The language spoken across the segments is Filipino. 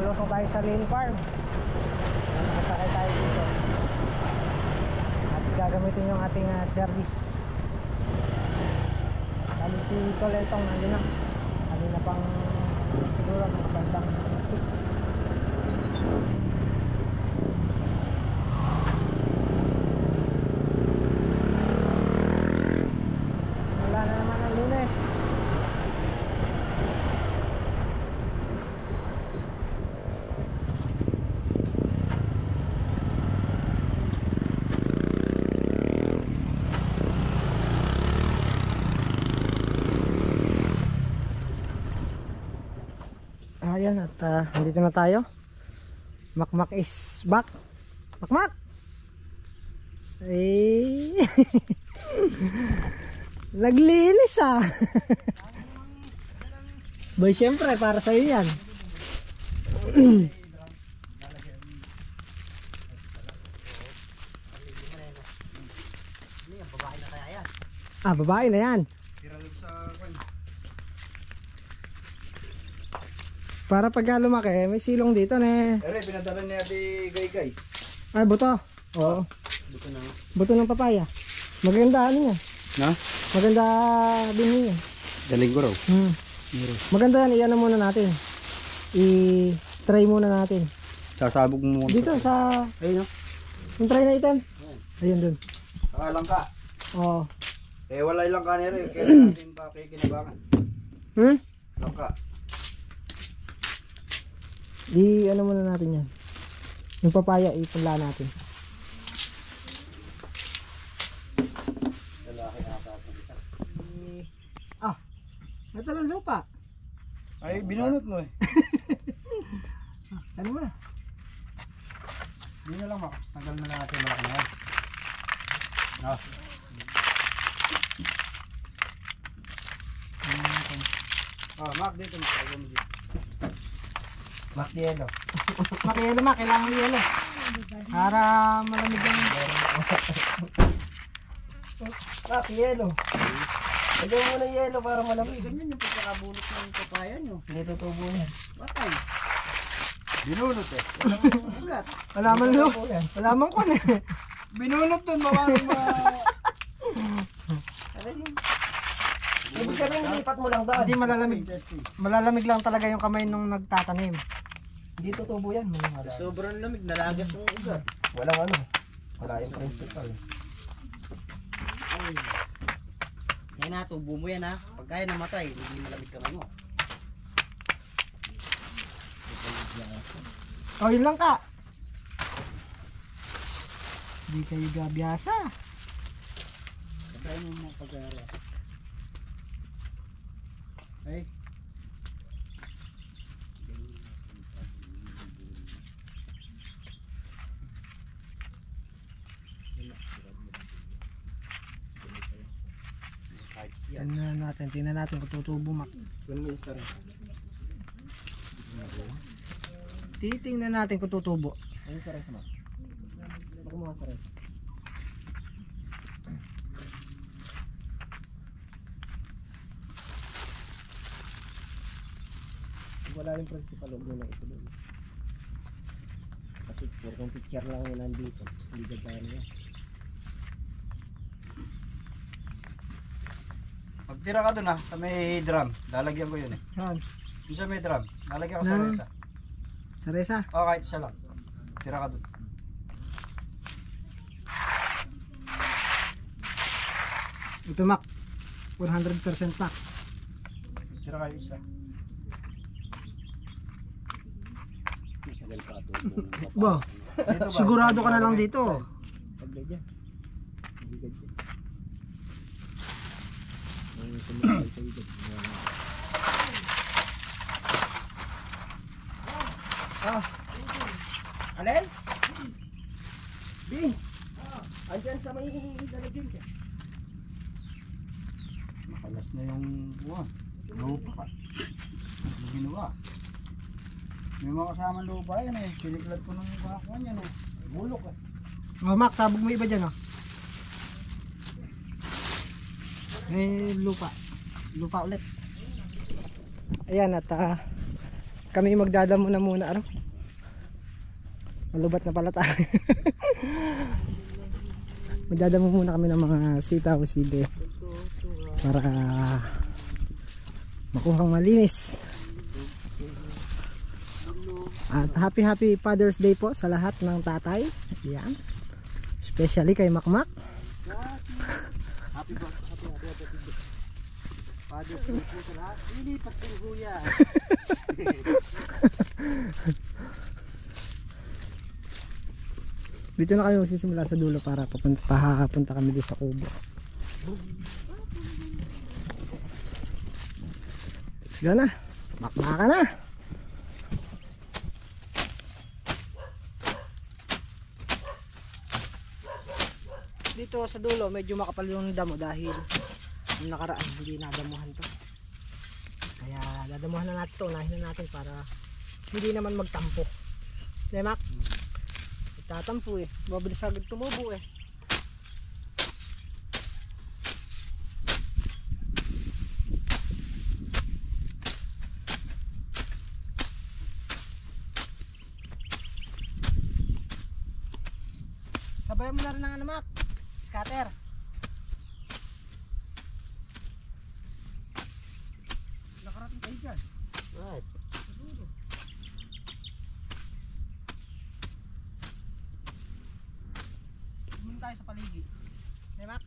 lulusong tayo sa Lane Farm. Nakasakay tayo dito at gagamitin yung ating service. Kali si Toletong nandun na, kanina pang siguro mga bandang 6. Wala na naman ang Lunes. Ayan at nandito na tayo. Makmak is back. Makmak! Ay! Naglinis ah! Boy, syempre para sa'yo yan. Babae na yan. Para pag lumaki, may silong dito ne. Ere, pinadala niya di gay-gay. Ay, buto. Oo. Buto na. Buto ng papaya. Maganda ano yan. Na? Maganda din yan. Daling ko raw. Maganda yan, iyan muna natin. I-try muna natin. Sasabog mo muna. Dito sa... Ayun, no? Yung try na item. Ayun dun. Nakalang ka. Oo. Eh, wala ilang ka nere. Kaya natin pa kay kinabangan. Langka. Ano muna natin yan. Yung papaya, ipunla natin. Lalaki ata. Ito lang lupa. Ay, binunot mo eh. Ano mo na? Hindi na lang, Mak. Tagal na natin malaki na yan. Mak, dito Mak. Ayaw mo dito. Mak, yelo. Makiyelo ma, kailangan yelo. Para malamig yung... Makiyelo. Lagyan mo ng yelo para malamig. Ganyan yung pagkakabunot ng papaya nyo. Hindi tutubo yan. Bakay. Binunot eh. Ugat. Wala man lo. Wala man ko eh. Binunot dun, mawari ma... Ibig sabihin, ilipat mo lang doon. Hindi malalamig. Malalamig lang talaga yung kamay nung nagtatanim. Hindi tutubo yan. Sobrang lamig, nalagas yung ugat. Walang ano. Wala yung principal. Yan na, tubo mo yan ha. Pag kaya namatay, hindi malamig kamay mo. Oh, yun lang ka. Hindi kayo gabiyasa. Pagkain mo mga pag-aaral. Ay. Tingnan natin kung tutubo mak. Titingnan natin kung tutubo. Ayun sa rest mo. Baka mo sa rest. Wala yung principal, huwag muna ito doon. Kasi kung picture lang yun nandito, hindi gagawin niya. Magtira ka dun ha, sa may drum. Lalagyan ko yun eh. Saan? Yung sa may drum. Lalagyan ko sa resa. Sa resa? O kahit isa lang. Tira ka dun. Ito mak. 100% mak. Tira kayo isa. Ba, sigurado ka na lang dito. Pagladyan. Alin? Beans. Andyan sa may dalagyan ka. Makalas na yung buwan. Lupa ka. Ano ginawa? May mga kasama lupa yan eh. Siniklat ko ng bakakuan yan eh. Bulok eh. Oh, Mac, sabog mo iba dyan, oh. May lupa. Lupa ulit. Ayan, at kami magdadamo na muna, ano? Malubat na pala tayo. Magdadamo muna kami ng mga sitaw, sili para makuhang malinis. At happy Father's Day po sa lahat ng tatay. Yan. Especially kay Makmak. Happy Father's Day po sa lahat. Lilipat din kuya. Dito na kami magsisimula sa dulo para papunta kami dito sa kubo. Let's go na. Makmaka na. Dito sa dulo medyo makapal yung damo dahil yung nakaraan hindi nadamuhan to. Kaya dadamuhan na natin to, unahin na natin para hindi naman magtampo. Lemak? Tatampo eh. Mabilis agad tumubo eh. Sabayan mo na rin ng ano, Mak? Scatter. Nakarating kayo dyan. Right. Pumunta tayo sa paligid. Mak?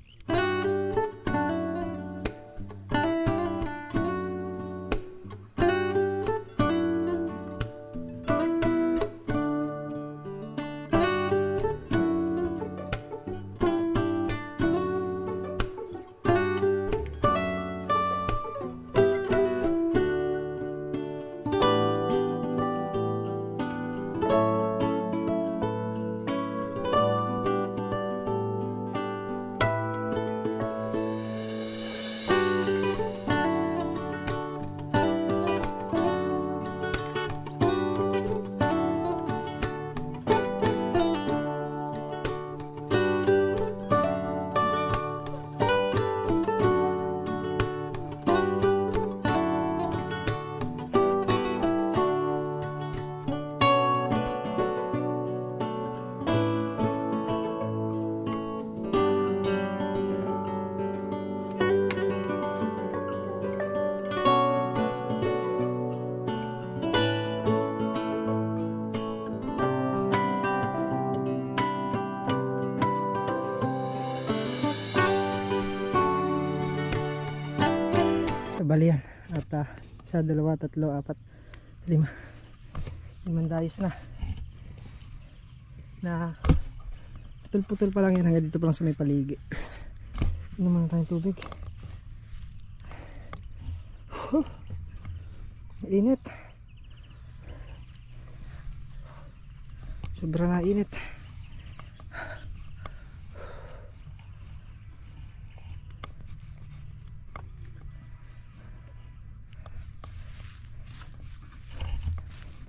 Balian at isa, dalawa, tatlo, apat, lima. Limang dayos na putol-putol pa lang yan hanggang dito pa lang sa may paligi. Inom muna tayong tubig. Init. Sobra na init.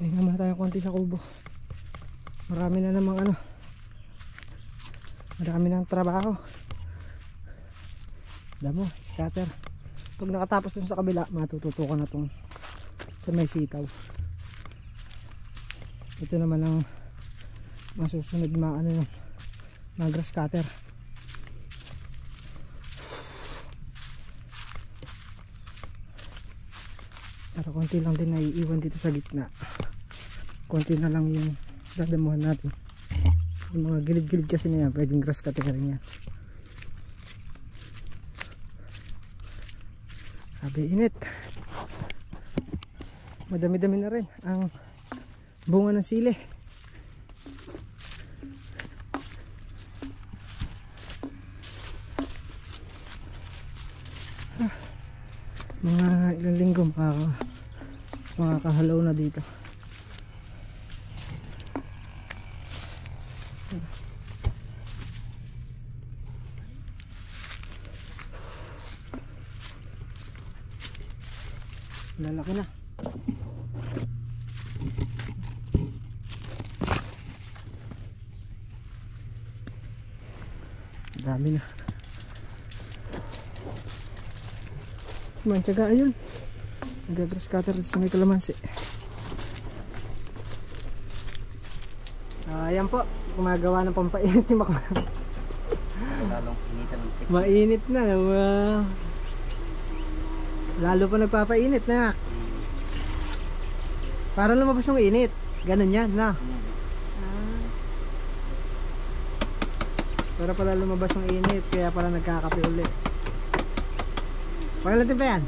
Pahinga muna tayo konti sa kubo. Marami na namang ano, marami ng trabaho. Damo, scatter. Pag nakatapos dun sa kabila, matututukan na tong sa may sitaw. Ito naman ang masusunod maano yung mga grass cutter. Para konti lang din naiiwan dito sa gitna. Konti na lang yung dadamuhan natin. Yung mga gilid-gilid kasi na yan, pwedeng grass cutter rin yan. Sabi init. Madami-dami na rin ang bunga ng sili. Mga ilang linggo makakahalaw na dito. Lalaki na. Dami na. Mantyaga ayun. Nag-grass cutter sa may kalamansi. Ayan po, gumagawa ng pampainit si Mac. Lalong initan ng pit. Mainit na. Lalo pa nagpapainit na. Para lumabas yung init. Ganun yan na. Para pala lumabas yung init. Kaya pala nagkakape ulit. Pangilang timpla yan?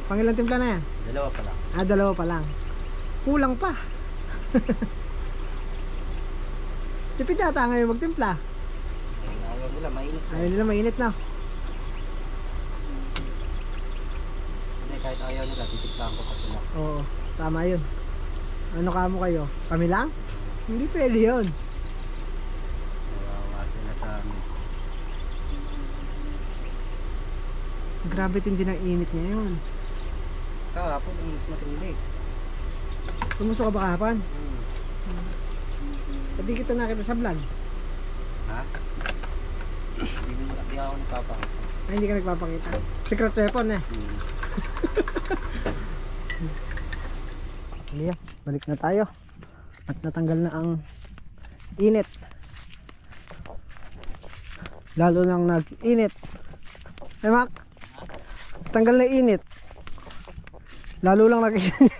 Pangilang timpla na yan? Dalawa pa lang. Dalawa pa lang. Kulang pa. Tipid yata ngayon magtimpla. Ayaw nila, mainit. Ayaw nila mainit na. Hindi, kahit ayaw nila, titiklaan ko kasi na. Oo, tama yun. Ano kamo kayo? Kami lang? Hindi pwede yun. Kawawa sila sa amin. Grabe tindi ng init ngayon. Kahapon, ang mas matindi. Tumuso ka ba kahapon? Sabi kita nakita sa vlog. Ha? Hindi ako nagpapakita. Ay, hindi ka nagpapakita. Secret weapon eh. Hindi yan. Balik na tayo. At natanggal na ang init. Lalo nang nag-init. Ay Mac, tanggal na init. Lalo lang nag-init.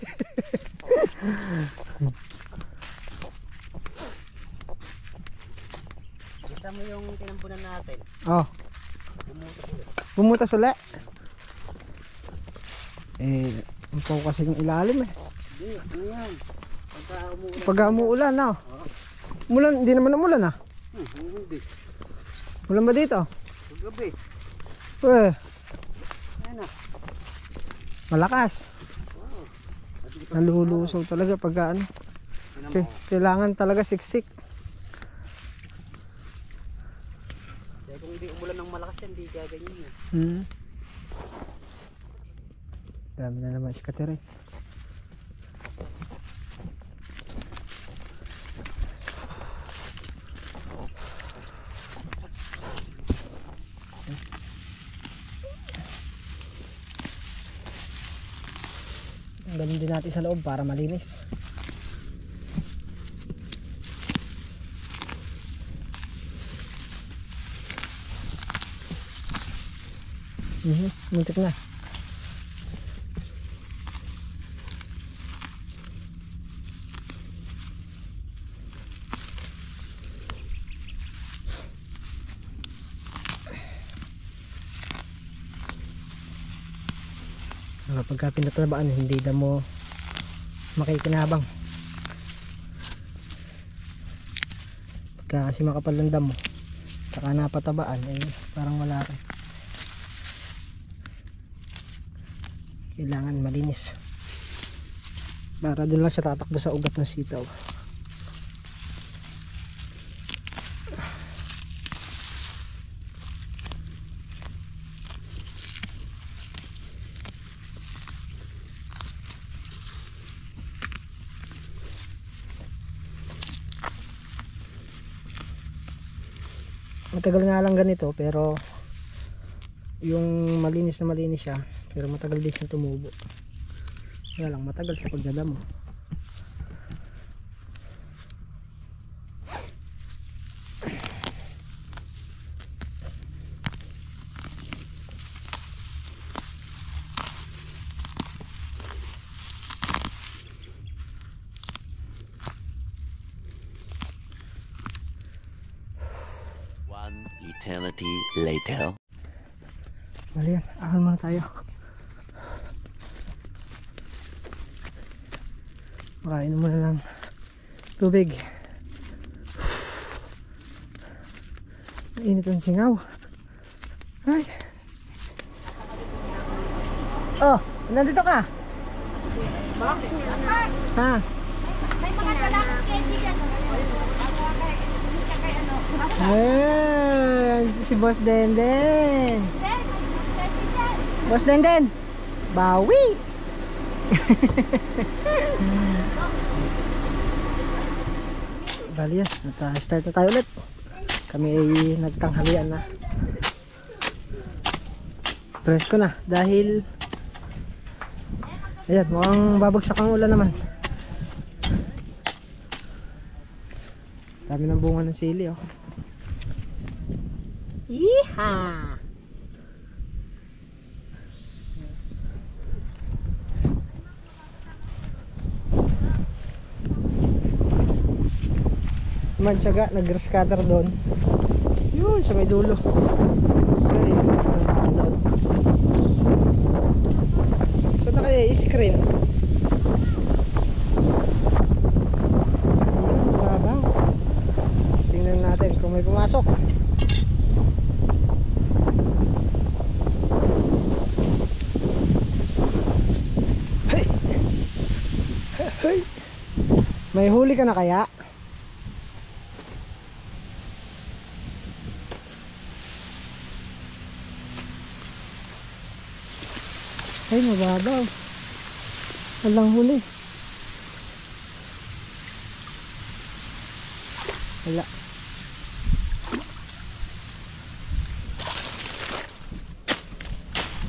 Kita mo yung tinampunan natin. Oh. Bumutas ulit. Ang po kasi yung ilalim eh. Hindi, ano yan? Pagka umuulan. Pag umuulan na. Umulan, hindi naman umulan ah. Hindi. Ulan ba dito? Paggabi. Ayan na. Malakas. Nalulusong talaga pag ano. Kailangan talaga siksik. Kaya kung hindi umulan ng malakas yan, hindi gaganyan yan. Dami na naman iskatere. Ganun din natin sa loob para malinis. Muntik na. Pagka pinatabaan hindi na mo makikinabang. Pagka kasi makapal ang damo saka napatabaan parang wala rin. Kailangan malinis para doon lang siya tatakbo sa ugat ng sitaw. Matagal nga lang ganito pero yung malinis na malinis siya pero matagal din siyang tumubo. Kaya lang matagal sa pagdadamo. Eternity later. Bali yan, ahon muna tayo. Makain muna lang tubig. Mainit ang singaw. Ay. Oh, nandito ka? Ha? May mga dalawang candy yan. Si Boss Denden. Boss Denden. Bawi. Bali yan, start na tayo ulit. Kami ay nagtanghalian na. Presko na dahil ayan, mukhang babagsak ang ulan naman. Dami ng bunga ng sili, oh. Yeeha! Mantiyaga, nag-rescatter doon. Yun, sa may dulo. Ay, mas na doon. So na kaya i-screen? Ayun, mababaw. Tingnan natin kung may pumasok. Hey! Hey! May huli ka na kaya? Ay, mababaw. Walang huli. Wala.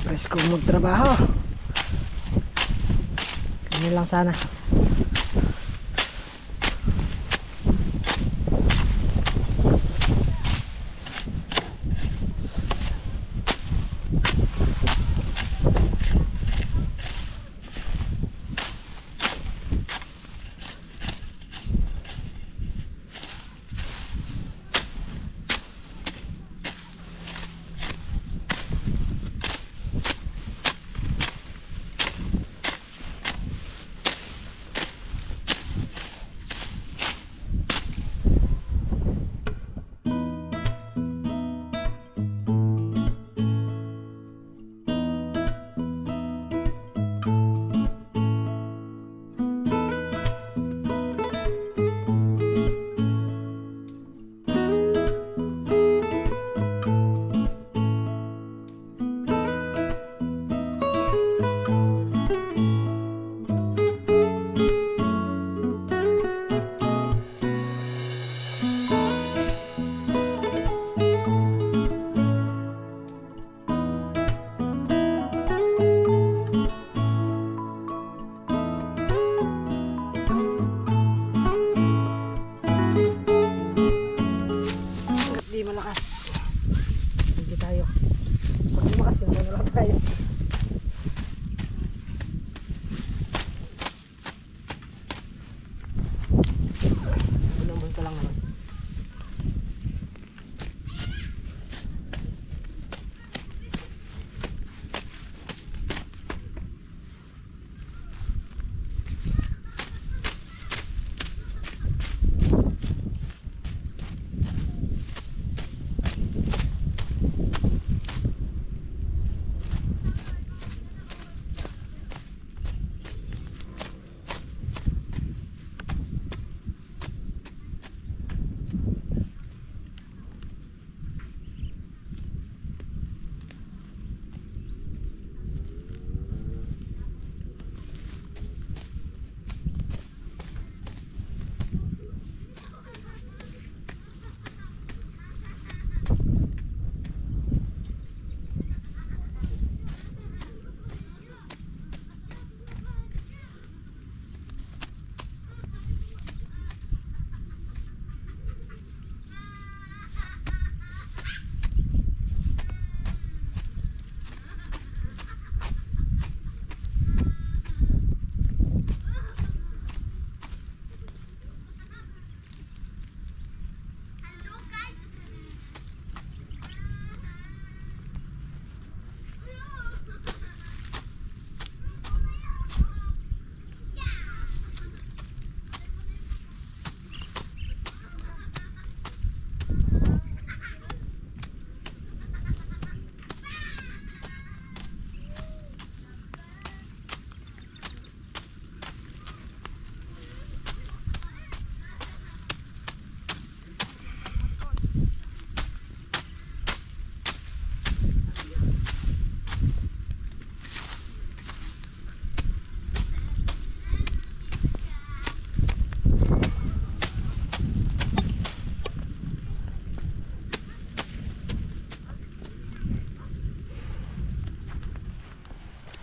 Presko magtrabaho. Ganyan lang sana.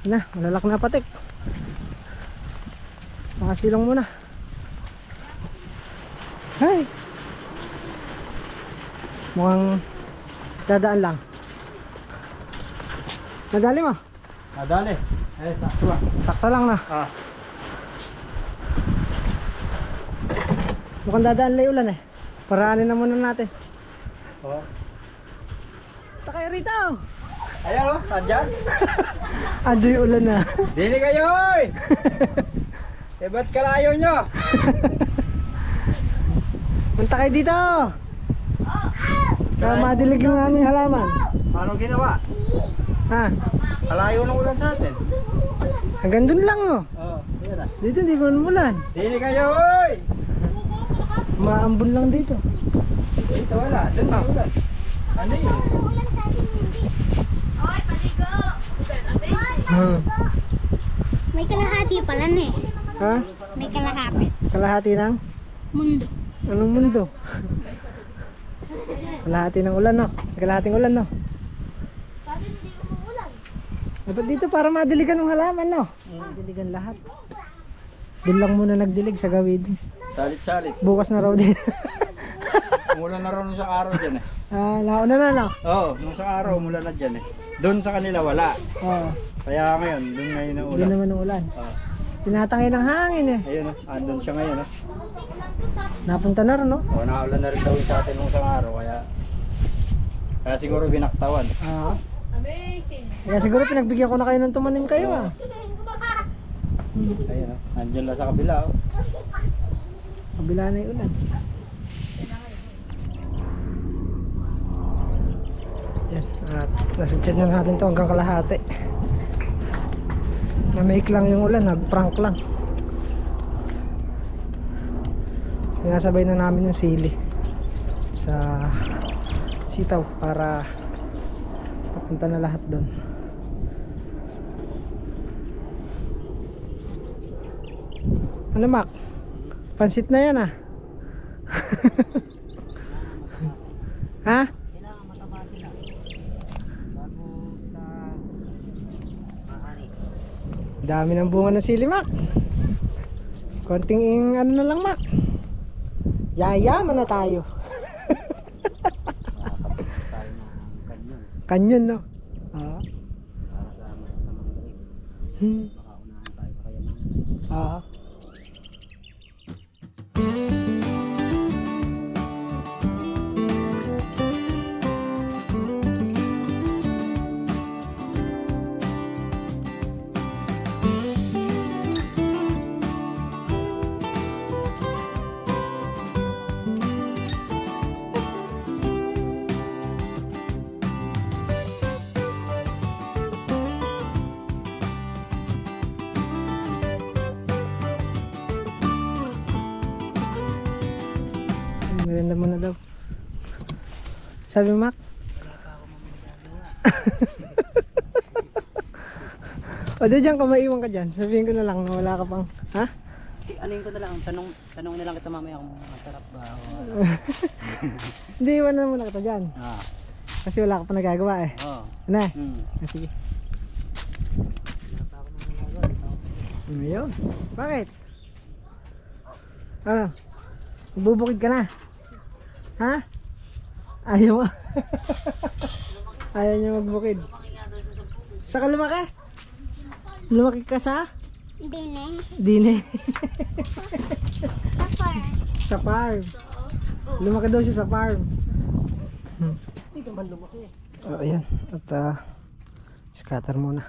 Na, malalak na patik. Makasilong muna. Hay! Mukhang dadaan lang. Nadali mo? Nadali. Sakto ba? Sakto lang na. Mukhang dadaan lang yung ulan eh. Paraanin na muna natin. Oo. Takay rito! Ayan o, andyan. Ando yung ulan na. Dili kayo oy! Eh ba't kalayo nyo? Punta kayo dito! Kaya madilig yung aming halaman. Paano ginawa? Ha? Kalayo ng ulan sa atin. Hanggang dun lang oh. Oo, yan na. Dito hindi mo umulan. Dili kayo oy! Maambon lang dito. Dito wala, dun na ulan. Ano yun? Oy, paligo! May kalahati pala na eh. Ha? May kalahati. Kalahati ng? Mundo. Anong mundo? Kalahati ng ulan no? Kalahating ulan no? Sabi hindi umuulan. Dapat dito para madiligan ng halaman no? Madiligan lahat. Doon lang muna nagdilig sa gawid. Salit-salit. Bukas na raw din. Umulan na raw nung sa araw dyan eh. Ah, nauna na no? Oo, nung sa araw umulan na dyan eh. Doon sa kanila wala. Oo. Kaya ngayon, doon ngayon ang Hindi ulan. naman ng ulan. Oo. Tinatangay ng hangin eh. Ayun o, andun siya ngayon o. Napunta na rin no? Oo, nakaulan na rin daw sa atin nung sa araw. Kaya siguro binaktawan. Ah. Amazing. Kaya siguro pinagbigyan ko na kayo ng tumanim kayo ah. Ayun o, andyan lang sa kabila o. Kabila na yung ulan. Yan, at nasadyan na natin to hanggang kalahati. Namake lang yung ulan, nag-prank lang. Sinasabay na namin yung sili sa sitaw para papunta na lahat doon. Ano Mac? Pansit na yan ah. Ha? Dami ng bunga ng sili Mac. Konting ano na lang Mac. Yayaman na tayo. Tayo ng kanyon. Kanyon no? Ah. Para sa mandarin. Makaunahan tayo kaya ng... Ah. Maganda mo na daw. Sabi mo Mac? O di dyan ka maiwan ka dyan. Sabihin ko na lang na wala ka pang. Ha? Anuin ko na lang, tanong na lang kita mamaya kung masarap ba o... Hindi, iwan na muna kita dyan. Kasi wala ka pa nagagawa eh. Oo. Ano eh? Sige. Ayun. Bakit? Ano? Bubukid ka na? Ha? Ayaw mo? Ayaw niya magbukid. Sa ka lumaki? Lumaki ka sa? Dineng. Dine. Sa farm. Sa farm. Lumaki daw siya sa farm. Hindi ka man lumaki eh. Oh, ayan. At scatter muna.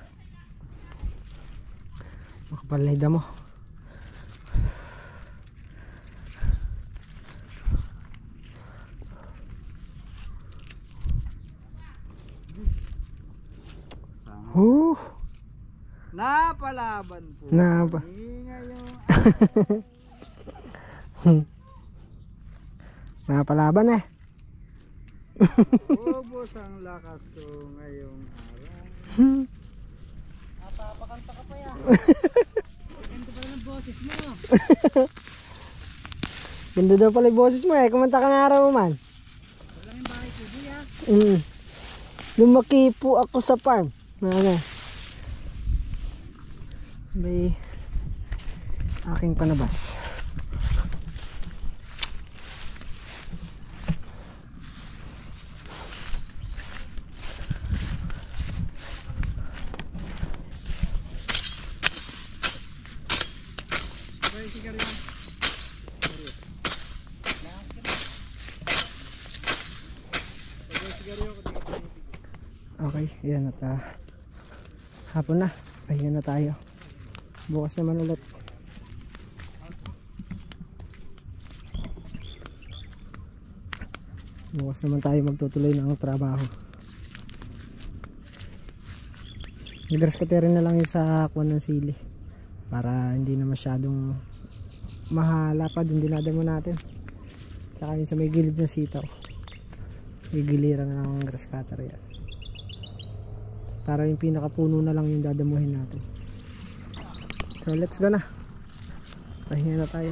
Makapal na hida mo. Napalaban po. Napa. Ngayong Napalaban eh. ubos ang lakas ko ngayong araw. Napapakanta ka pa yan. Ganda pala ng boses mo. Ganda daw pala yung boses mo eh. Kumanta ka ng araw man. Wala yung bahay ko diya. Lumaki po ako sa farm. Ano? May aking panabas. Okay, ayan at hapon na. Pahinga na tayo. Bukas naman ulit. Bukas naman tayo magtutuloy ng trabaho. Grass cutter na lang yung sa kuwan ng sili para hindi na masyadong mahalapad yung dinadamo natin. Tsaka yung sa may gilid na sitaw, igiliran na ng grass cutter yan para yung pinakapuno na lang yung dadamuhin natin. So let's go na, pahinga na tayo.